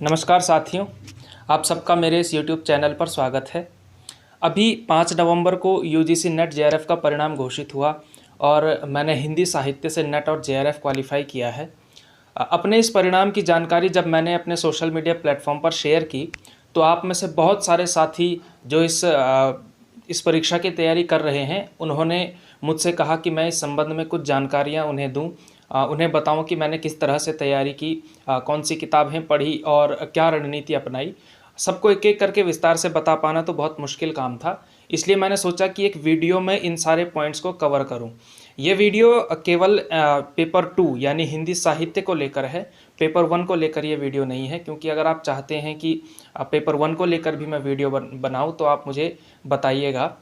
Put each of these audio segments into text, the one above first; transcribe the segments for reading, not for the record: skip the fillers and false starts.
नमस्कार साथियों, आप सबका मेरे इस YouTube चैनल पर स्वागत है। अभी 5 नवंबर को यूजीसी नेट जेआरएफ का परिणाम घोषित हुआ और मैंने हिंदी साहित्य से नेट और जेआरएफ क्वालिफाई किया है। अपने इस परिणाम की जानकारी जब मैंने अपने सोशल मीडिया प्लेटफॉर्म पर शेयर की तो आप में से बहुत सारे साथी जो इस परीक्षा की तैयारी कर रहे हैं, उन्होंने मुझसे कहा कि मैं इस संबंध में कुछ जानकारियाँ उन्हें दूँ, उन्हें बताऊं कि मैंने किस तरह से तैयारी की, कौन सी किताबें पढ़ी और क्या रणनीति अपनाई। सबको एक एक करके विस्तार से बता पाना तो बहुत मुश्किल काम था, इसलिए मैंने सोचा कि एक वीडियो में इन सारे पॉइंट्स को कवर करूं। ये वीडियो केवल पेपर 2 यानी हिंदी साहित्य को लेकर है, पेपर 1 को लेकर ये वीडियो नहीं है, क्योंकि अगर आप चाहते हैं कि पेपर 1 को लेकर भी मैं वीडियो बनाऊँ तो आप मुझे बताइएगा।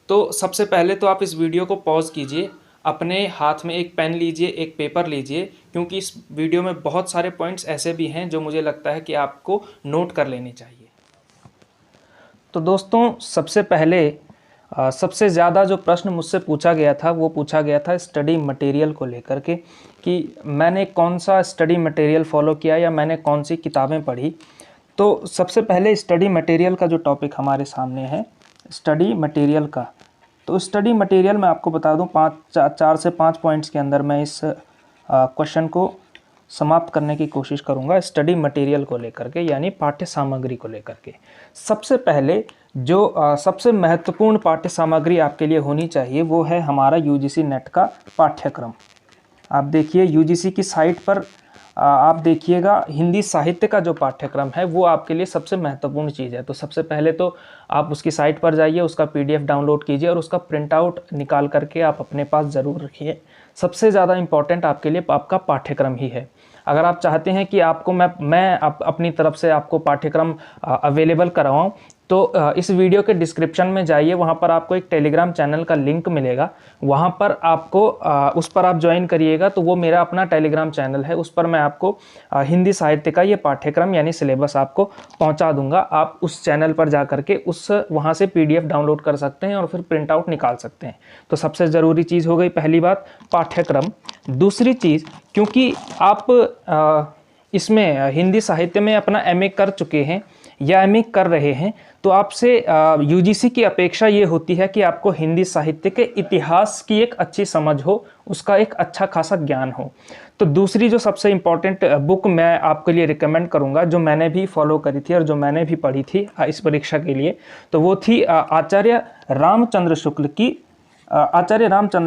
तो सबसे पहले तो आप इस वीडियो को पॉज कीजिए, अपने हाथ में एक पेन लीजिए, एक पेपर लीजिए, क्योंकि इस वीडियो में बहुत सारे पॉइंट्स ऐसे भी हैं जो मुझे लगता है कि आपको नोट कर लेने चाहिए। तो दोस्तों, सबसे पहले सबसे ज़्यादा जो प्रश्न मुझसे पूछा गया था वो पूछा गया था स्टडी मटेरियल को लेकर के, कि मैंने कौन सा स्टडी मटेरियल फॉलो किया या मैंने कौन सी किताबें पढ़ी। तो सबसे पहले स्टडी मटेरियल का जो टॉपिक हमारे सामने है, स्टडी मटेरियल का, तो स्टडी मटेरियल मैं आपको बता दूं 4 से 5 पॉइंट्स के अंदर मैं इस क्वेश्चन को समाप्त करने की कोशिश करूंगा स्टडी मटेरियल को लेकर के, यानी पाठ्य सामग्री को लेकर के। सबसे पहले जो सबसे महत्वपूर्ण पाठ्य सामग्री आपके लिए होनी चाहिए वो है हमारा यूजीसी नेट का पाठ्यक्रम। आप देखिए यूजीसी की साइट पर आप देखिएगा हिंदी साहित्य का जो पाठ्यक्रम है वो आपके लिए सबसे महत्वपूर्ण चीज़ है। तो सबसे पहले तो आप उसकी साइट पर जाइए, उसका पीडीएफ डाउनलोड कीजिए और उसका प्रिंट आउट निकाल करके आप अपने पास ज़रूर रखिए। सबसे ज़्यादा इम्पॉर्टेंट आपके लिए आपका पाठ्यक्रम ही है। अगर आप चाहते हैं कि आपको मैं अपनी तरफ से आपको पाठ्यक्रम अवेलेबल करवाऊँ तो इस वीडियो के डिस्क्रिप्शन में जाइए, वहाँ पर आपको एक टेलीग्राम चैनल का लिंक मिलेगा, वहाँ पर आपको उस पर आप ज्वाइन करिएगा। तो वो मेरा अपना टेलीग्राम चैनल है, उस पर मैं आपको हिंदी साहित्य का ये पाठ्यक्रम यानी सिलेबस आपको पहुँचा दूंगा। आप उस चैनल पर जा करके वहाँ से पीडीएफ डाउनलोड कर सकते हैं और फिर प्रिंट आउट निकाल सकते हैं। तो सबसे ज़रूरी चीज़ हो गई पहली बात पाठ्यक्रम। दूसरी चीज़, क्योंकि आप इसमें हिंदी साहित्य में अपना एमए कर चुके हैं या एमए कर रहे हैं, तो आपसे यूजीसी की अपेक्षा ये होती है कि आपको हिंदी साहित्य के इतिहास की एक अच्छी समझ हो, उसका एक अच्छा खासा ज्ञान हो। तो दूसरी जो सबसे इम्पॉर्टेंट बुक मैं आपके लिए रिकमेंड करूंगा, जो मैंने भी फॉलो करी थी और जो मैंने भी पढ़ी थी इस परीक्षा के लिए, तो वो थी आचार्य रामचंद्र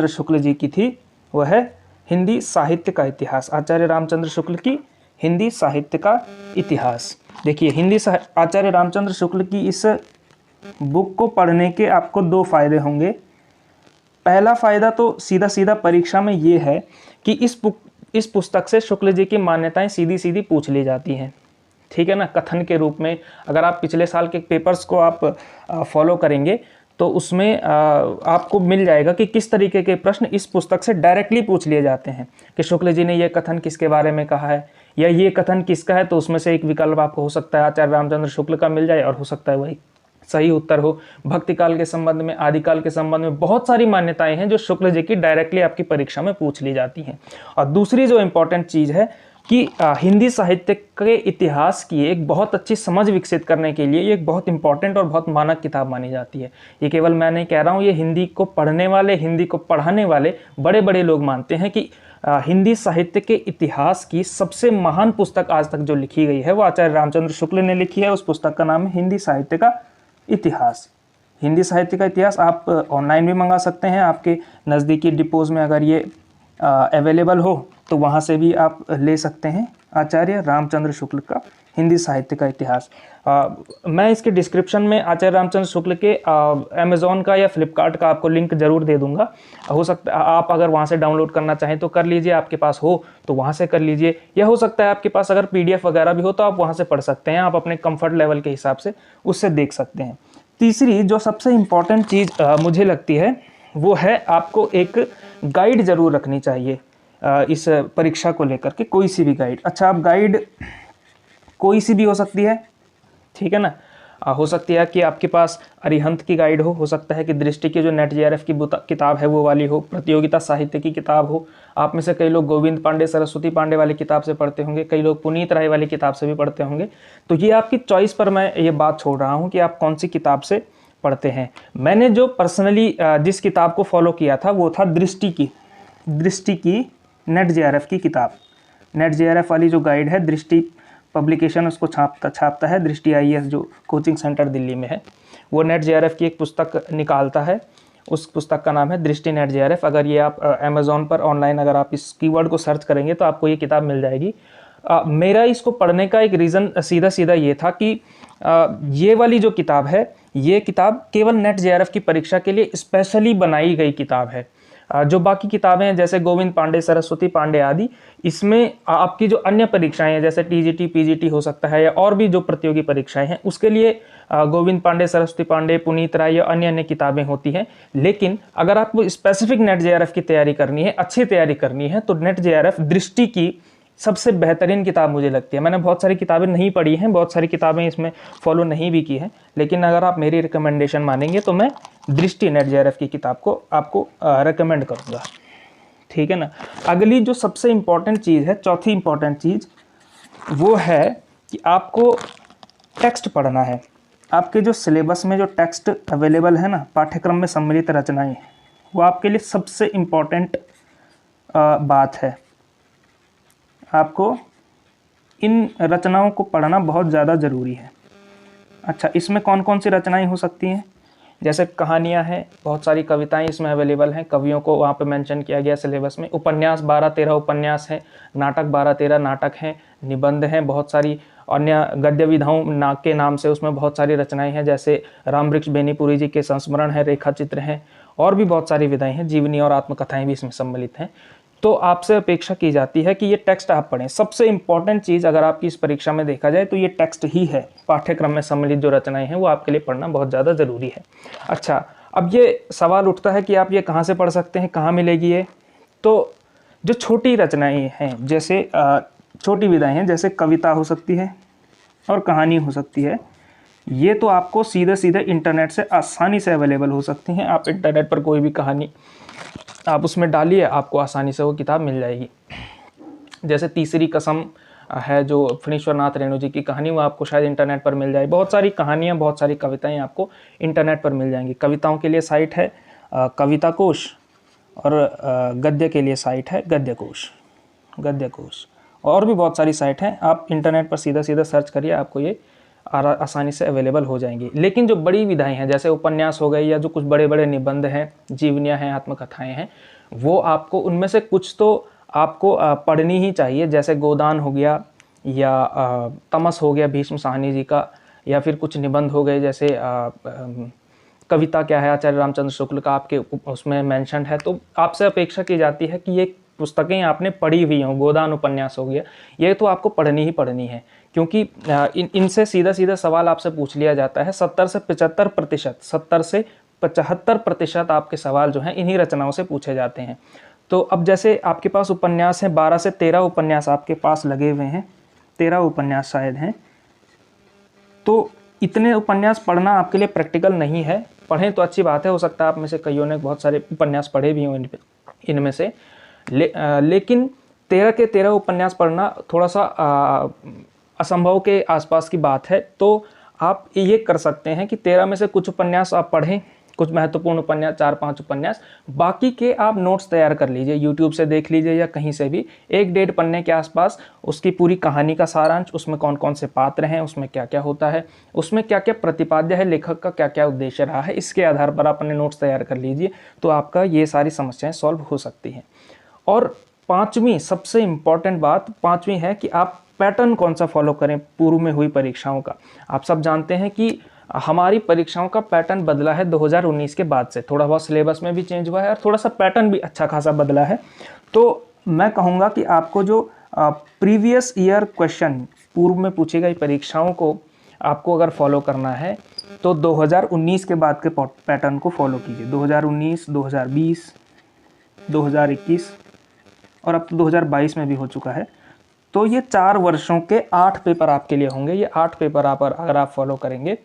शुक्ल जी की थी। वह है हिंदी साहित्य का इतिहास, आचार्य रामचंद्र शुक्ल की हिंदी साहित्य का इतिहास। देखिए आचार्य रामचंद्र शुक्ल की इस बुक को पढ़ने के आपको 2 फायदे होंगे। पहला फायदा तो सीधा सीधा परीक्षा में ये है कि इस पुस्तक से शुक्ल जी की मान्यताएं सीधी सीधी पूछ ली जाती हैं, ठीक है ना, कथन के रूप में। अगर आप पिछले साल के पेपर्स को आप फॉलो करेंगे तो उसमें आपको मिल जाएगा कि किस तरीके के प्रश्न इस पुस्तक से डायरेक्टली पूछ लिए जाते हैं, कि शुक्ल जी ने यह कथन किसके बारे में कहा है या ये कथन किसका है। तो उसमें से एक विकल्प आपको हो सकता है आचार्य रामचंद्र शुक्ल का मिल जाए और हो सकता है वही सही उत्तर हो। भक्ति काल के संबंध में, आदिकाल के संबंध में बहुत सारी मान्यताएं हैं जो शुक्ल जी की डायरेक्टली आपकी परीक्षा में पूछ ली जाती हैं। और दूसरी जो इंपॉर्टेंट चीज़ है कि हिंदी साहित्य के इतिहास की एक बहुत अच्छी समझ विकसित करने के लिए ये एक बहुत इंपॉर्टेंट और बहुत मानक किताब मानी जाती है। ये केवल मैं नहीं कह रहा हूँ, ये हिंदी को पढ़ने वाले, हिंदी को पढ़ाने वाले बड़े बड़े लोग मानते हैं कि हिंदी साहित्य के इतिहास की सबसे महान पुस्तक आज तक जो लिखी गई है वो आचार्य रामचंद्र शुक्ल ने लिखी है। उस पुस्तक का नाम है हिंदी साहित्य का इतिहास। हिंदी साहित्य का इतिहास आप ऑनलाइन भी मंगा सकते हैं, आपके नज़दीकी डिपोज में अगर ये अवेलेबल हो तो वहाँ से भी आप ले सकते हैं आचार्य रामचंद्र शुक्ल का हिंदी साहित्य का इतिहास। मैं इसके डिस्क्रिप्शन में आचार्य रामचंद्र शुक्ल के अमेज़ॉन का या फ्लिपकार्ट का आपको लिंक ज़रूर दे दूंगा। हो सकता है आप अगर वहाँ से डाउनलोड करना चाहें तो कर लीजिए, आपके पास हो तो वहाँ से कर लीजिए, या हो सकता है आपके पास अगर पीडीएफ वगैरह भी हो तो आप वहाँ से पढ़ सकते हैं, आप अपने कंफर्ट लेवल के हिसाब से उससे देख सकते हैं। तीसरी जो सबसे इम्पॉर्टेंट चीज़ मुझे लगती है वो है आपको एक गाइड ज़रूर रखनी चाहिए इस परीक्षा को लेकर के, कोई सी भी गाइड। अच्छा, आप गाइड कोई सी भी हो सकती है, ठीक है ना। हो सकती है कि आपके पास अरिहंत की गाइड हो सकता है कि दृष्टि की जो नेट जेआरएफ की किताब है वो वाली हो, प्रतियोगिता साहित्य की किताब हो। आप में से कई लोग गोविंद पांडे, सरस्वती पांडे वाली किताब से पढ़ते होंगे, कई लोग पुनीत राय वाली किताब से भी पढ़ते होंगे। तो ये आपकी चॉइस पर मैं ये बात छोड़ रहा हूँ कि आप कौन सी किताब से पढ़ते हैं। मैंने जो पर्सनली जिस किताब को फॉलो किया था वो था दृष्टि की नेट जेआरएफ की किताब। नेट जेआरएफ वाली जो गाइड है, दृष्टि पब्लिकेशन उसको छापता है, दृष्टि आईएएस जो कोचिंग सेंटर दिल्ली में है, वो नेट जेआरएफ की एक पुस्तक निकालता है। उस पुस्तक का नाम है दृष्टि नेट जेआरएफ। अगर ये आप अमेज़ॉन पर ऑनलाइन अगर आप इस कीवर्ड को सर्च करेंगे तो आपको ये किताब मिल जाएगी। मेरा इसको पढ़ने का एक रीज़न सीधा ये था कि ये वाली जो किताब है, ये किताब केवल नेट जेआरएफ की परीक्षा के लिए स्पेशली बनाई गई किताब है। जो बाकी किताबें हैं जैसे गोविंद पांडे, सरस्वती पांडे आदि, इसमें आपकी जो अन्य परीक्षाएं हैं जैसे टीजीटी, पीजीटी हो सकता है या और भी जो प्रतियोगी परीक्षाएं हैं उसके लिए गोविंद पांडे, सरस्वती पांडे, पुनीत राय या अन्य किताबें होती हैं। लेकिन अगर आपको स्पेसिफिक नेट जेआरएफ की तैयारी करनी है, अच्छी तैयारी करनी है, तो नेट जेआरएफ दृष्टि की सबसे बेहतरीन किताब मुझे लगती है। मैंने बहुत सारी किताबें नहीं पढ़ी हैं, बहुत सारी किताबें इसमें फॉलो नहीं भी की हैं, लेकिन अगर आप मेरी रिकमेंडेशन मानेंगे तो मैं दृष्टि नेट जेआरएफ की किताब को आपको रिकमेंड करूँगा। ठीक है ना। अगली जो सबसे इम्पॉर्टेंट चीज़ है, चौथी इम्पॉर्टेंट चीज़, वो है कि आपको टेक्स्ट पढ़ना है। आपके जो सिलेबस में जो टेक्स्ट अवेलेबल है ना, पाठ्यक्रम में सम्मिलित रचनाएँ, वो आपके लिए सबसे इम्पॉर्टेंट बात है। आपको इन रचनाओं को पढ़ना बहुत ज़्यादा ज़रूरी है। अच्छा, इसमें कौन कौन सी रचनाएं हो सकती हैं? जैसे कहानियां हैं, बहुत सारी कविताएं इसमें अवेलेबल हैं, कवियों को वहाँ पे मेंशन किया गया सिलेबस में। उपन्यास 12-13 उपन्यास हैं, नाटक 12-13 नाटक हैं, निबंध हैं, बहुत सारी अन्य गद्य विधाओं के नाम से उसमें बहुत सारी रचनाएं हैं, जैसे रामवृक्ष बेनीपुरी जी के संस्मरण है, रेखा चित्र हैं, और भी बहुत सारी विधाएं हैं, जीवनी और आत्मकथाएं भी इसमें सम्मिलित हैं। तो आपसे अपेक्षा की जाती है कि ये टेक्स्ट आप पढ़ें। सबसे इम्पॉर्टेंट चीज़ अगर आपकी इस परीक्षा में देखा जाए तो ये टेक्स्ट ही है। पाठ्यक्रम में सम्मिलित जो रचनाएं हैं वो आपके लिए पढ़ना बहुत ज़्यादा ज़रूरी है। अच्छा, अब ये सवाल उठता है कि आप ये कहाँ से पढ़ सकते हैं, कहाँ मिलेगी ये? तो जो छोटी रचनाएं हैं, जैसे छोटी विधाएं हैं, जैसे कविता हो सकती है और कहानी हो सकती है, ये तो आपको सीधे इंटरनेट से आसानी से अवेलेबल हो सकती हैं। आप इंटरनेट पर कोई भी कहानी आप उसमें डालिए, आपको आसानी से वो किताब मिल जाएगी। जैसे तीसरी कसम है जो फणीश्वरनाथ रेणु जी की कहानी, वो आपको शायद इंटरनेट पर मिल जाए। बहुत सारी कहानियाँ, बहुत सारी कविताएं आपको इंटरनेट पर मिल जाएंगी। कविताओं के लिए साइट है कविता कोश, और गद्य के लिए साइट है गद्य कोश, और भी बहुत सारी साइट हैं। आप इंटरनेट पर सीधा सर्च करिए, आपको ये आसानी से अवेलेबल हो जाएंगी। लेकिन जो बड़ी विधाएं हैं जैसे उपन्यास हो गए या जो कुछ बड़े बड़े निबंध हैं, जीवनियाँ हैं, आत्मकथाएं हैं, वो आपको उनमें से कुछ तो आपको पढ़नी ही चाहिए। जैसे गोदान हो गया या तमस हो गया भीष्म साहनी जी का, या फिर कुछ निबंध हो गए जैसे कविता क्या है आचार्य रामचंद्र शुक्ल का आपके उसमें मेंशन है। तो आपसे अपेक्षा की जाती है कि ये पुस्तकें आपने पढ़ी हुई हों। गोदान उपन्यास हो गया, ये तो आपको पढ़नी ही पढ़नी है, क्योंकि इनसे सीधा सवाल आपसे पूछ लिया जाता है। 70 से 75% आपके सवाल जो हैं इन्हीं रचनाओं से पूछे जाते हैं। तो अब जैसे आपके पास उपन्यास हैं, 12 से 13 उपन्यास आपके पास लगे हुए हैं, 13 उपन्यास शायद हैं। तो इतने उपन्यास पढ़ना आपके लिए प्रैक्टिकल नहीं है। पढ़ें तो अच्छी बात है, हो सकता है आप में से कईयों ने बहुत सारे उपन्यास पढ़े भी हों इनमें से, लेकिन 13 के 13 उपन्यास पढ़ना थोड़ा सा असंभव के आसपास की बात है। तो आप ये कर सकते हैं कि 13 में से कुछ उपन्यास आप पढ़ें, कुछ महत्वपूर्ण उपन्यास, 4-5 उपन्यास, बाकी के आप नोट्स तैयार कर लीजिए, यूट्यूब से देख लीजिए या कहीं से भी। 1-1.5 पन्ने के आसपास उसकी पूरी कहानी का सारांश, उसमें कौन कौन से पात्र हैं, उसमें क्या क्या होता है, उसमें क्या क्या प्रतिपाद्य है, लेखक का क्या क्या उद्देश्य रहा है, इसके आधार पर आप अपने नोट्स तैयार कर लीजिए। तो आपका ये सारी समस्याएँ सॉल्व हो सकती हैं। और पाँचवीं सबसे इम्पॉर्टेंट बात, पाँचवीं है कि आप पैटर्न कौन सा फॉलो करें पूर्व में हुई परीक्षाओं का। आप सब जानते हैं कि हमारी परीक्षाओं का पैटर्न बदला है 2019 के बाद से। थोड़ा बहुत सिलेबस में भी चेंज हुआ है और थोड़ा सा पैटर्न भी अच्छा खासा बदला है। तो मैं कहूँगा कि आपको जो प्रीवियस ईयर क्वेश्चन, पूर्व में पूछी गई परीक्षाओं को आपको अगर फॉलो करना है तो 2019 के बाद के पैटर्न को फॉलो कीजिए। 2019, 2020, 2021 और अब तो 2022 में भी हो चुका है। तो ये 4 वर्षों के 8 पेपर आपके लिए होंगे। ये 8 पेपर आप अगर आप फॉलो करेंगे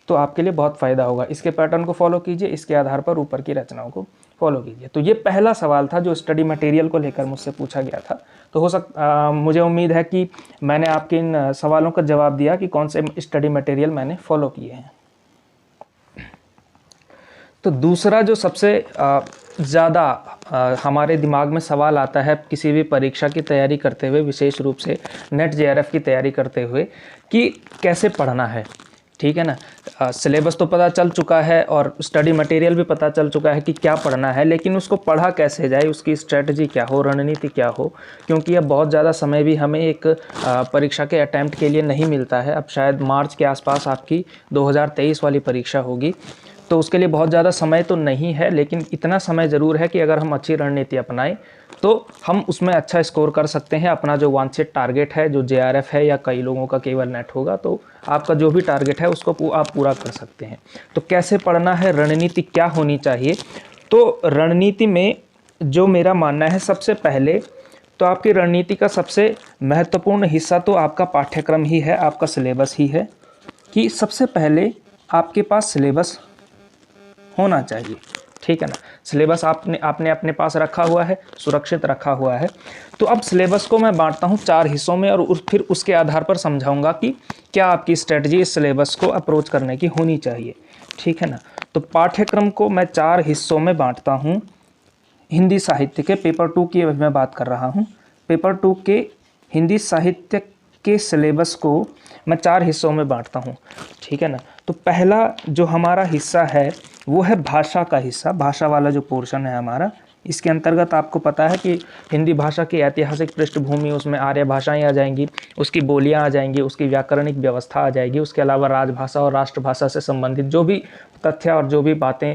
तो आपके लिए बहुत फ़ायदा होगा। इसके पैटर्न को फॉलो कीजिए, इसके आधार पर ऊपर की रचनाओं को फॉलो कीजिए। तो ये पहला सवाल था जो स्टडी मटेरियल को लेकर मुझसे पूछा गया था। तो मुझे उम्मीद है कि मैंने आपके इन सवालों का जवाब दिया कि कौन से स्टडी मटेरियल मैंने फॉलो किए हैं। तो दूसरा जो सबसे ज़्यादा हमारे दिमाग में सवाल आता है किसी भी परीक्षा की तैयारी करते हुए, विशेष रूप से नेट जेआरएफ की तैयारी करते हुए, कि कैसे पढ़ना है। ठीक है ना, सिलेबस तो पता चल चुका है और स्टडी मटेरियल भी पता चल चुका है कि क्या पढ़ना है, लेकिन उसको पढ़ा कैसे जाए, उसकी स्ट्रेटजी क्या हो, रणनीति क्या हो, क्योंकि अब बहुत ज़्यादा समय भी हमें एक परीक्षा के अटैम्प्ट के लिए नहीं मिलता है। अब शायद मार्च के आसपास आपकी 2023 वाली परीक्षा होगी, तो उसके लिए बहुत ज़्यादा समय तो नहीं है, लेकिन इतना समय ज़रूर है कि अगर हम अच्छी रणनीति अपनाएं तो हम उसमें अच्छा स्कोर कर सकते हैं। अपना जो वांछित टारगेट है, जो जेआरएफ है, या कई लोगों का केवल नेट होगा, तो आपका जो भी टारगेट है उसको आप पूरा कर सकते हैं। तो कैसे पढ़ना है, रणनीति क्या होनी चाहिए? तो रणनीति में जो मेरा मानना है, सबसे पहले तो आपकी रणनीति का सबसे महत्वपूर्ण हिस्सा तो आपका पाठ्यक्रम ही है, आपका सिलेबस ही है, कि सबसे पहले आपके पास सिलेबस होना चाहिए। ठीक है ना, सिलेबस आपने अपने पास रखा हुआ है, सुरक्षित रखा हुआ है। तो अब सिलेबस को मैं बांटता हूँ 4 हिस्सों में, और फिर उसके आधार पर समझाऊंगा कि क्या आपकी स्ट्रेटजी इस सिलेबस को अप्रोच करने की होनी चाहिए। ठीक है ना, तो पाठ्यक्रम को मैं 4 हिस्सों में बांटता हूँ। हिंदी साहित्य के पेपर 2 की मैं बात कर रहा हूँ। पेपर 2 के हिंदी साहित्य के सिलेबस को मैं 4 हिस्सों में बांटता हूँ। ठीक है ना, तो पहला जो हमारा हिस्सा है वो है भाषा का हिस्सा, भाषा वाला जो पोर्शन है हमारा। इसके अंतर्गत आपको पता है कि हिंदी भाषा की ऐतिहासिक पृष्ठभूमि, उसमें आर्य भाषाएं आ जाएंगी, उसकी बोलियां आ जाएंगी, उसकी व्याकरणिक व्यवस्था आ जाएगी। उसके अलावा राजभाषा और राष्ट्रभाषा से संबंधित जो भी तथ्य और जो भी बातें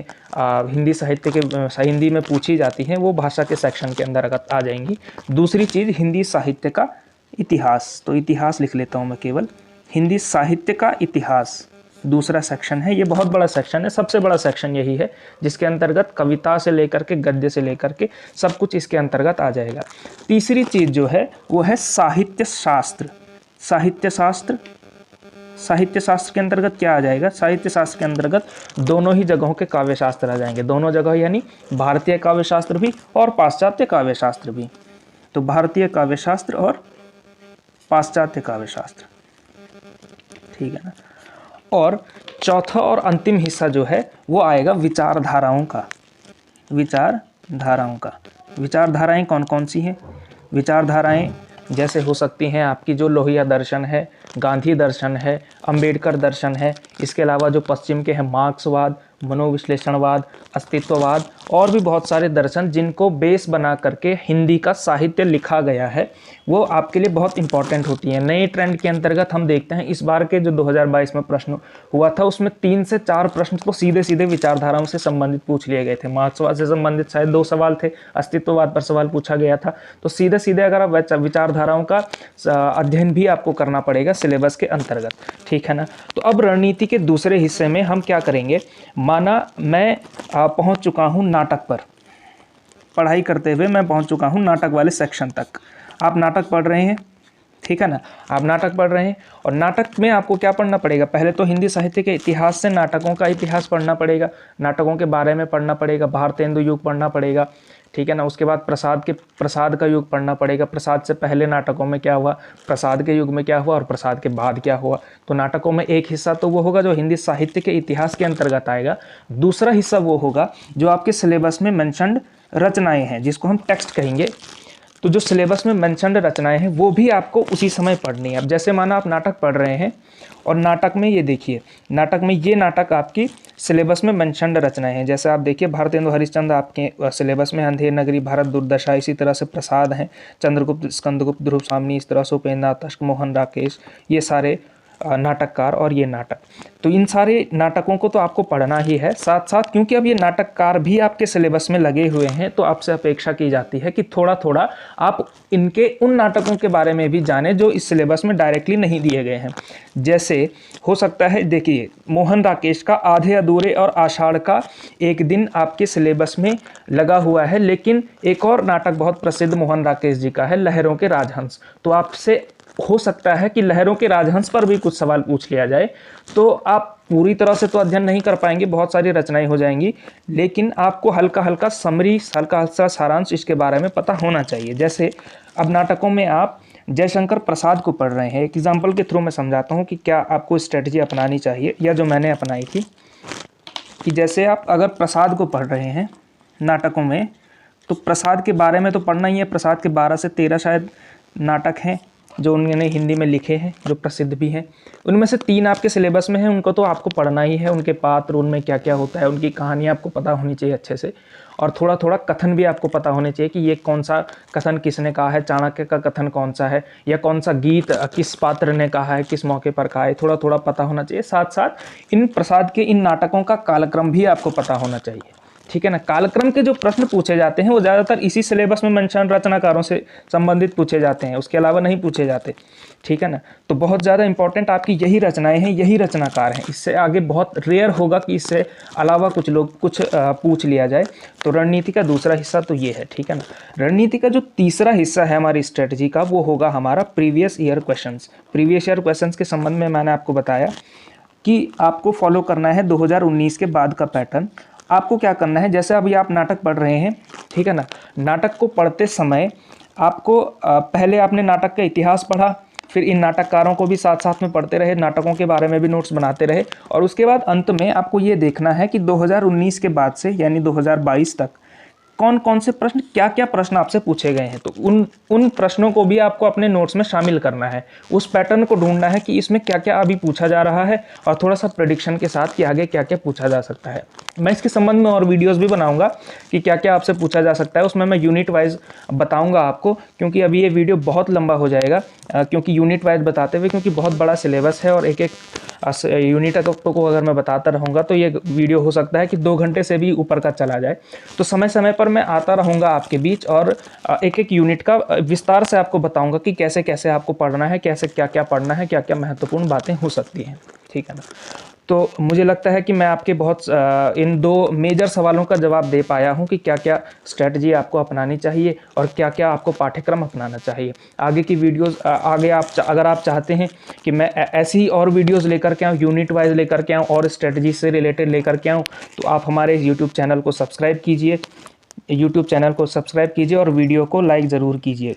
हिंदी साहित्य के हिंदी में पूछी जाती हैं, वो भाषा के सेक्शन के अंतर्गत आ जाएंगी। दूसरी चीज़, हिंदी साहित्य का इतिहास। तो इतिहास लिख लेता हूँ मैं केवल, हिंदी साहित्य का इतिहास दूसरा सेक्शन है। ये बहुत बड़ा सेक्शन है, सबसे बड़ा सेक्शन यही है, जिसके अंतर्गत कविता से लेकर के गद्य से लेकर के सब कुछ इसके अंतर्गत आ जाएगा। तीसरी चीज़ जो है वो है साहित्य शास्त्र। साहित्य शास्त्र, साहित्य शास्त्र के अंतर्गत क्या आ जाएगा? साहित्य शास्त्र के अंतर्गत दोनों ही जगहों के काव्य शास्त्र आ जाएंगे, दोनों जगह, यानी भारतीय काव्य शास्त्र भी और पाश्चात्य काव्य शास्त्र भी। तो भारतीय काव्य शास्त्र और पाश्चात्य काव्य शास्त्र, ठीक है ना। और चौथा और अंतिम हिस्सा जो है वो आएगा विचारधाराओं का। विचारधाराओं का, विचारधाराएं कौन कौन सी हैं? विचारधाराएं जैसे हो सकती हैं आपकी जो लोहिया दर्शन है, गांधी दर्शन है, अंबेडकर दर्शन है, इसके अलावा जो पश्चिम के हैं मार्क्सवाद, मनोविश्लेषणवाद, अस्तित्ववाद, और भी बहुत सारे दर्शन जिनको बेस बना करके हिंदी का साहित्य लिखा गया है, वो आपके लिए बहुत इंपॉर्टेंट होती हैं। नए ट्रेंड के अंतर्गत हम देखते हैं इस बार के जो 2022 में प्रश्न हुआ था उसमें 3 से 4 प्रश्न तो सीधे सीधे विचारधाराओं से संबंधित पूछ लिए गए थे। मार्क्सवाद से संबंधित शायद 2 सवाल थे, अस्तित्ववाद पर सवाल पूछा गया था। तो सीधे सीधे अगर आप विचारधाराओं का अध्ययन भी आपको करना पड़ेगा सिलेबस के अंतर्गत, ठीक है ना। तो अब रणनीति के दूसरे हिस्से में हम क्या करेंगे? माना मैं पहुंच चुका हूं नाटक पर, पढ़ाई करते हुए मैं पहुंच चुका हूं नाटक वाले सेक्शन तक। आप नाटक पढ़ रहे हैं, ठीक है ना, आप नाटक पढ़ रहे हैं, और नाटक में आपको क्या पढ़ना पड़ेगा? पहले तो हिंदी साहित्य के इतिहास से नाटकों का इतिहास पढ़ना पड़ेगा, नाटकों के बारे में पढ़ना पड़ेगा, भारतेंदु युग पढ़ना पड़ेगा, ठीक है ना। उसके बाद प्रसाद का युग पढ़ना पड़ेगा। प्रसाद से पहले नाटकों में क्या हुआ, प्रसाद के युग में क्या हुआ, और प्रसाद के बाद क्या हुआ। तो नाटकों में एक हिस्सा तो वो होगा जो हिंदी साहित्य के इतिहास के अंतर्गत आएगा। दूसरा हिस्सा वो होगा जो आपके सिलेबस में मेंशन्ड रचनाएं हैं, जिसको हम टेक्स्ट कहेंगे। तो जो सिलेबस में मेंशन्ड रचनाएं हैं वो भी आपको उसी समय पढ़नी है। अब जैसे माना आप नाटक पढ़ रहे हैं और नाटक में ये देखिए, नाटक में ये नाटक आपकी सिलेबस में मेंशन्ड रचनाएं हैं। जैसे आप देखिए भारतेंदु हरिश्चंद्र आपके सिलेबस में, अंधेर नगरी, भारत दुर्दशा, इसी तरह से प्रसाद हैं, चंद्रगुप्त, स्कंदगुप्त, ध्रुव सामनी, इस तरह से उपेंद्रनाथ, अष्टमोहन, राकेश, ये सारे नाटककार और ये नाटक। तो इन सारे नाटकों को तो आपको पढ़ना ही है साथ साथ, क्योंकि अब ये नाटककार भी आपके सिलेबस में लगे हुए हैं, तो आपसे अपेक्षा की जाती है कि थोड़ा थोड़ा आप इनके उन नाटकों के बारे में भी जानें जो इस सिलेबस में डायरेक्टली नहीं दिए गए हैं। जैसे हो सकता है, देखिए मोहन राकेश का आधे अधूरे और आषाढ़ का एक दिन आपके सिलेबस में लगा हुआ है, लेकिन एक और नाटक बहुत प्रसिद्ध मोहन राकेश जी का है, लहरों के राजहंस। तो आपसे हो सकता है कि लहरों के राजहंस पर भी कुछ सवाल पूछ लिया जाए, तो आप पूरी तरह से तो अध्ययन नहीं कर पाएंगे, बहुत सारी रचनाएं हो जाएंगी, लेकिन आपको हल्का हल्का समरी, हल्का हल्का सारांश इसके बारे में पता होना चाहिए। जैसे अब नाटकों में आप जयशंकर प्रसाद को पढ़ रहे हैं, एक एग्जाम्पल के थ्रू मैं समझाता हूँ कि क्या आपको स्ट्रेटजी अपनानी चाहिए, या जो मैंने अपनाई थी कि जैसे आप अगर प्रसाद को पढ़ रहे हैं नाटकों में, तो प्रसाद के बारे में तो पढ़ना ही है। प्रसाद के 12 से 13 शायद नाटक हैं जो उन्होंने हिंदी में लिखे हैं, जो प्रसिद्ध भी हैं। उनमें से 3 आपके सिलेबस में हैं, उनको तो आपको पढ़ना ही है। उनके पात्र, उनमें क्या क्या होता है, उनकी कहानियाँ आपको पता होनी चाहिए अच्छे से, और थोड़ा थोड़ा कथन भी आपको पता होने चाहिए कि ये कौन सा कथन किसने कहा है, चाणक्य का कथन कौन सा है, या कौन सा गीत किस पात्र ने कहा है, किस मौके पर कहा है, थोड़ा थोड़ा पता होना चाहिए। साथ साथ इन प्रसाद के इन नाटकों का कालक्रम भी आपको पता होना चाहिए, ठीक है ना। कालक्रम के जो प्रश्न पूछे जाते हैं वो ज़्यादातर इसी सिलेबस में मेंशन रचनाकारों से संबंधित पूछे जाते हैं, उसके अलावा नहीं पूछे जाते, ठीक है ना। तो बहुत ज़्यादा इंपॉर्टेंट आपकी यही रचनाएं हैं, यही रचनाकार हैं। इससे आगे बहुत रेयर होगा कि इससे अलावा कुछ लोग कुछ पूछ लिया जाए। तो रणनीति का दूसरा हिस्सा तो ये है, ठीक है ना। रणनीति का जो तीसरा हिस्सा है हमारी स्ट्रेटजी का, वो होगा हमारा previous year questions. Previous year questions के संबंध में मैंने आपको बताया कि आपको फॉलो करना है 2019 के बाद का पैटर्न। आपको क्या करना है, जैसे अभी आप नाटक पढ़ रहे हैं, ठीक है ना। नाटक को पढ़ते समय आपको पहले आपने नाटक का इतिहास पढ़ा, फिर इन नाटककारों को भी साथ साथ में पढ़ते रहे, नाटकों के बारे में भी नोट्स बनाते रहे, और उसके बाद अंत में आपको ये देखना है कि 2019 के बाद से यानी 2022 तक कौन कौन से प्रश्न, क्या क्या प्रश्न आपसे पूछे गए हैं। तो उन प्रश्नों को भी आपको अपने नोट्स में शामिल करना है। उस पैटर्न को ढूंढना है कि इसमें क्या क्या अभी पूछा जा रहा है, और थोड़ा सा प्रेडिक्शन के साथ कि आगे क्या क्या पूछा जा सकता है। मैं इसके संबंध में और वीडियोस भी बनाऊंगा कि क्या क्या आपसे पूछा जा सकता है। उसमें मैं यूनिट वाइज बताऊंगा आपको, क्योंकि अभी ये वीडियो बहुत लंबा हो जाएगा, क्योंकि यूनिट वाइज बताते हुए, क्योंकि बहुत बड़ा सिलेबस है और एक एक यूनिट को अगर मैं बताता रहूँगा तो ये वीडियो हो सकता है कि 2 घंटे से भी ऊपर का चला जाए। तो समय समय पर मैं आता रहूँगा आपके बीच और एक एक यूनिट का विस्तार से आपको बताऊँगा कि कैसे कैसे आपको पढ़ना है, कैसे क्या क्या पढ़ना है, क्या क्या महत्वपूर्ण बातें हो सकती हैं, ठीक है ना। तो मुझे लगता है कि मैं आपके बहुत इन 2 मेजर सवालों का जवाब दे पाया हूं कि क्या क्या स्ट्रेटजी आपको अपनानी चाहिए और क्या क्या आपको पाठ्यक्रम अपनाना चाहिए। आगे की वीडियोस आगे अगर आप चाहते हैं कि मैं ऐसी ही और वीडियोस लेकर के आऊँ, यूनिट वाइज लेकर के आऊँ और स्ट्रेटजी से रिलेटेड लेकर के आऊँ, तो आप हमारे यूट्यूब चैनल को सब्सक्राइब कीजिए। यूट्यूब चैनल को सब्सक्राइब कीजिए और वीडियो को लाइक ज़रूर कीजिए।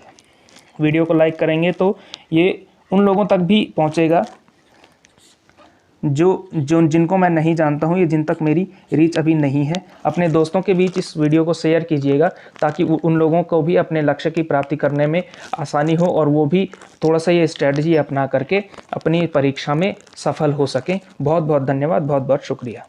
वीडियो को लाइक करेंगे तो ये उन लोगों तक भी पहुँचेगा जिनको मैं नहीं जानता हूँ, ये जिन तक मेरी रीच अभी नहीं है। अपने दोस्तों के बीच इस वीडियो को शेयर कीजिएगा ताकि उन लोगों को भी अपने लक्ष्य की प्राप्ति करने में आसानी हो और वो भी थोड़ा सा ये स्ट्रेटजी अपना करके अपनी परीक्षा में सफल हो सकें। बहुत बहुत धन्यवाद, बहुत बहुत शुक्रिया।